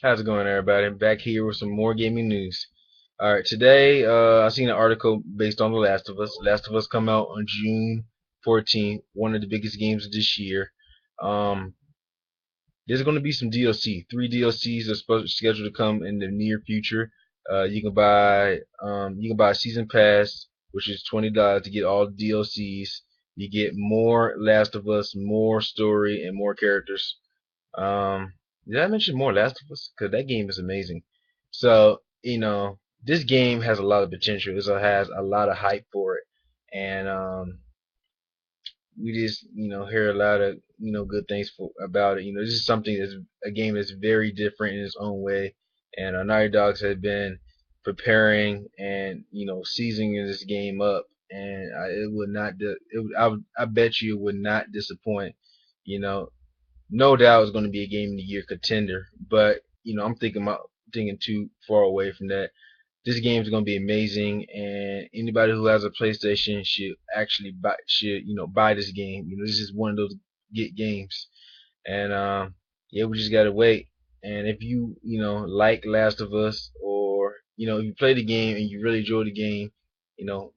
How's it going, everybody? I'm back here with some more gaming news. All right, today I seen an article based on The Last of Us. Last of Us come out on June 14th, one of the biggest games of this year. Um, there's going to be some DLC. Three DLCs are scheduled to come in the near future. You can buy a season pass, which is $20 to get all the DLCs. You get more Last of Us, more story, and more characters. Um, did I mention more Last of Us? Because that game is amazing. So, this game has a lot of potential. It has a lot of hype for it. And we just, hear a lot of, good things about it. This is something that's a game that's very different in its own way. And Naughty Dogs have been preparing and, seasoning this game up. And it would not, I bet you it would not disappoint. You know, no doubt it's going to be a game of the year contender. But I'm thinking too far away from that. This game is going to be amazing, and anybody who has a PlayStation should actually buy this game. This is one of those get games, and yeah, we just gotta wait. And if like Last of Us, or if you play the game and you really enjoy the game, you know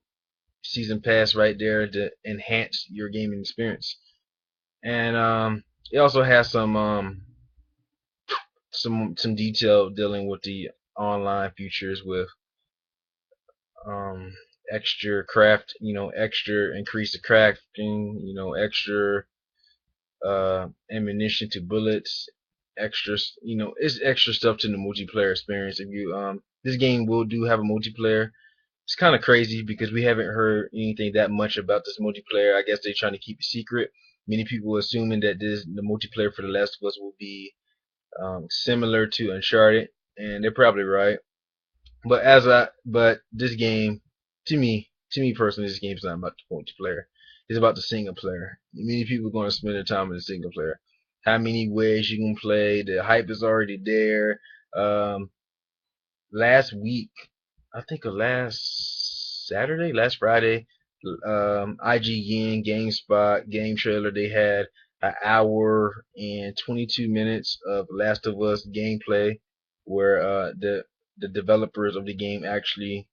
season pass right there to enhance your gaming experience. And it also has some detail dealing with the online features with um extra craft, extra increase the crafting, extra ammunition to bullets, extra, it's extra stuff to the multiplayer experience. If you This game will do have a multiplayer. It's kind of crazy because we haven't heard anything that much about this multiplayer. I guess they're trying to keep it secret. Many people assuming that the multiplayer for The Last of Us will be similar to Uncharted, and they're probably right. But this game, to me personally, this game's not about the multiplayer. It's about the single player. Many people are going to spend their time in the single player. How many ways you can play? The hype is already there. Um, Last week, I think last Saturday, last Friday, IGN, GameSpot, Game Trailer, they had an hour and 22 minutes of Last of Us gameplay, where the developers of the game actually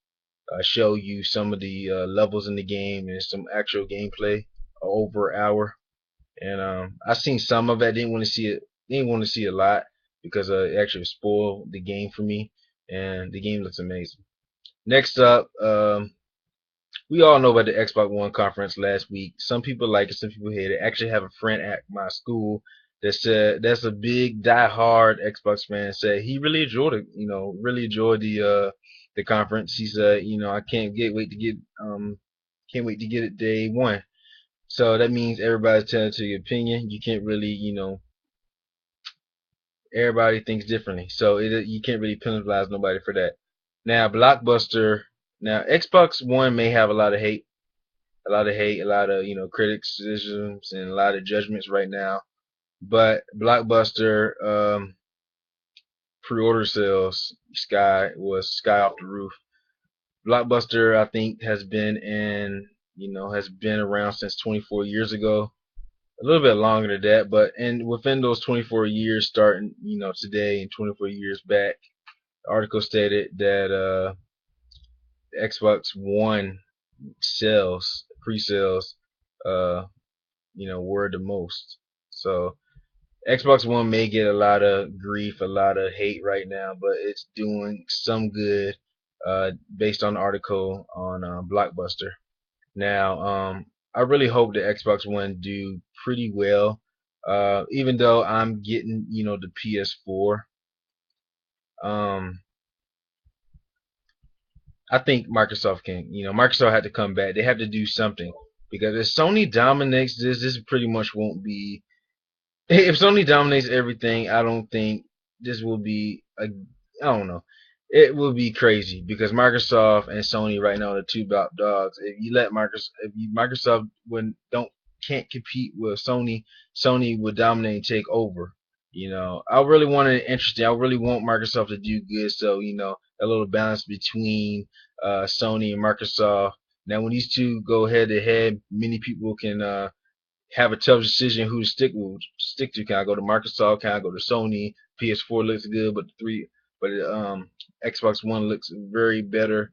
show you some of the levels in the game and some actual gameplay over an hour. And I seen some of it. Didn't want to see it. Didn't want to see a lot because it actually spoiled the game for me. And the game looks amazing. Next up, we all know about the Xbox One conference last week. Some people like it, some people hate it. I actually have a friend at my school that said that's a big die-hard Xbox fan. Said he really enjoyed it. Really enjoyed the conference. He said, I can't wait to get it day one. So that means everybody's telling to your opinion. You can't really, everybody thinks differently. So you can't really penalize nobody for that. Now, Blockbuster. Now, Xbox One may have a lot of hate, a lot of criticisms and a lot of judgments right now. But Blockbuster pre-order sales sky off the roof. Blockbuster, I think, has been around since 24 years ago, a little bit longer than that. But and within those 24 years, starting today and 24 years back, the article stated that Xbox One sales, pre-sales, uh, were the most. So Xbox One may get a lot of grief, a lot of hate right now, but it's doing some good, based on the article on Blockbuster. Now, I really hope the Xbox One do pretty well. Even though I'm getting, the PS4. Um, I think Microsoft had to come back. They have to do something because if Sony dominates this pretty much won't be. If Sony dominates everything, I don't think this will be a. I don't know. It will be crazy because Microsoft and Sony right now are the two top dogs. If Microsoft when don't can't compete with Sony, Sony would dominate and take over. I really want it interesting. I really want Microsoft to do good, so a little balance between Sony and Microsoft. Now, when these two go head to head, many people can have a tough decision who to stick to. Can I go to Microsoft? Can I go to Sony? PS4 looks good, but Xbox One looks very better.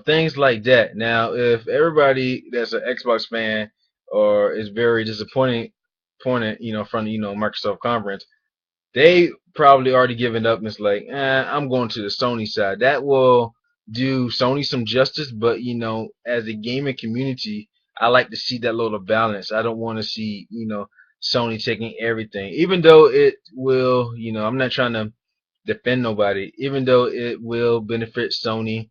Things like that. Now, if everybody that's an Xbox fan or is very disappointed, from Microsoft conference, they probably already given up and it's like, I'm going to the Sony side. That will do Sony some justice, but as a gaming community, I like to see that little balance. I don't want to see, Sony taking everything. Even though it will, I'm not trying to defend nobody. Even though it will benefit Sony,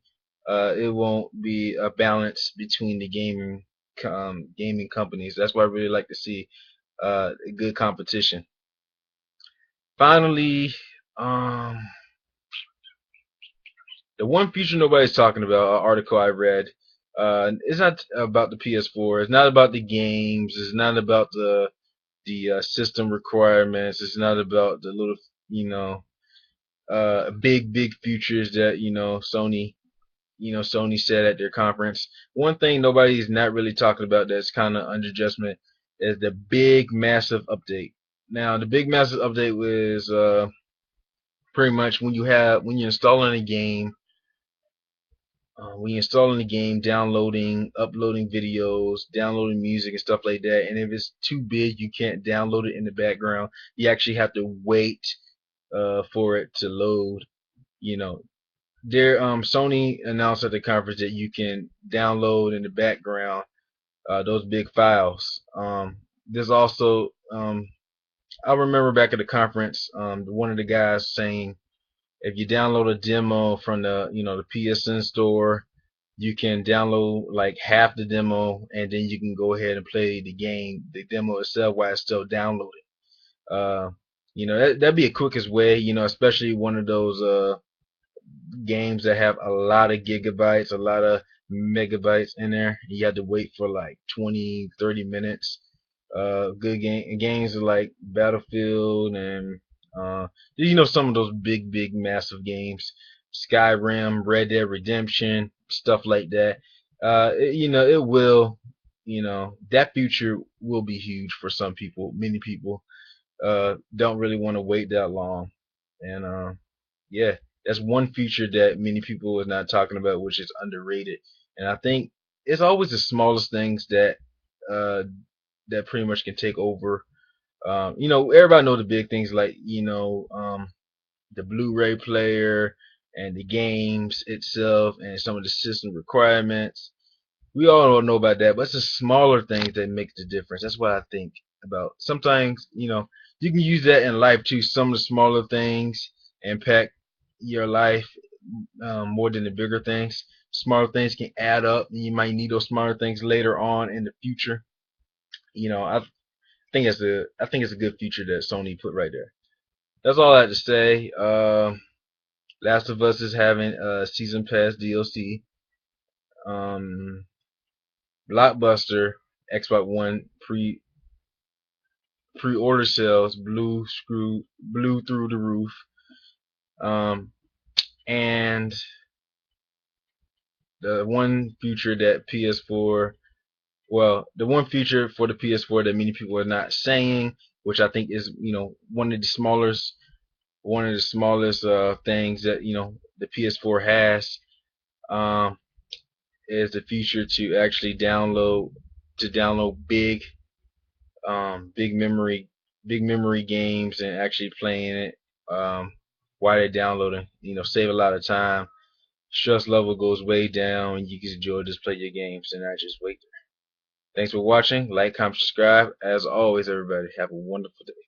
it won't be a balance between the gaming companies. That's why I really like to see a good competition. Finally, um, the one feature nobody's talking about, an article I read, it's not about the PS4. It's not about the games. It's not about the system requirements. It's not about the little, you know, big features that Sony said at their conference. One thing nobody's not really talking about that's kind of under adjustment is the big massive update. Now, the big massive update was pretty much when you're installing a game, downloading, uploading videos, downloading music and stuff like that. And if it's too big, you can't download it in the background. You actually have to wait for it to load. You know, Sony announced at the conference that you can download in the background those big files. There's also I remember back at the conference, one of the guys saying if you download a demo from the PSN store, you can download like half the demo, and then you can go ahead and play the demo itself, while it's still downloading. Uh, that'd be the quickest way, especially one of those games that have a lot of gigabytes, a lot of megabytes in there. You have to wait for like 20, 30 minutes. Good games like Battlefield and some of those big, massive games, Skyrim, Red Dead Redemption, stuff like that. It will, that future will be huge for some people. Many people don't really want to wait that long, and yeah, that's one feature that many people are not talking about, which is underrated. And I think it's always the smallest things uh, that pretty much can take over. Everybody know the big things like the Blu-ray player and the games itself and some of the system requirements. We all don't know about that, but it's the smaller things that make the difference. That's what I think about. Sometimes, you can use that in life too. Some of the smaller things impact your life more than the bigger things. Smaller things can add up, and you might need those smaller things later on in the future. I think it's a good feature that Sony put right there. That's all I have to say. Last of Us is having a season pass DLC. Um, Blockbuster Xbox One pre-order sales blew through the roof. Um, and the one feature that PS4, well, the one feature for the PS4 that many people are not saying, which I think is one of the smallest things that the PS4 has, um, is the feature to actually download big memory games and actually playing it um, while they're downloading. Save a lot of time. Stress level goes way down, and you can enjoy just play your games and not just wait. Thanks for watching. Like, comment, subscribe. As always, everybody, have a wonderful day.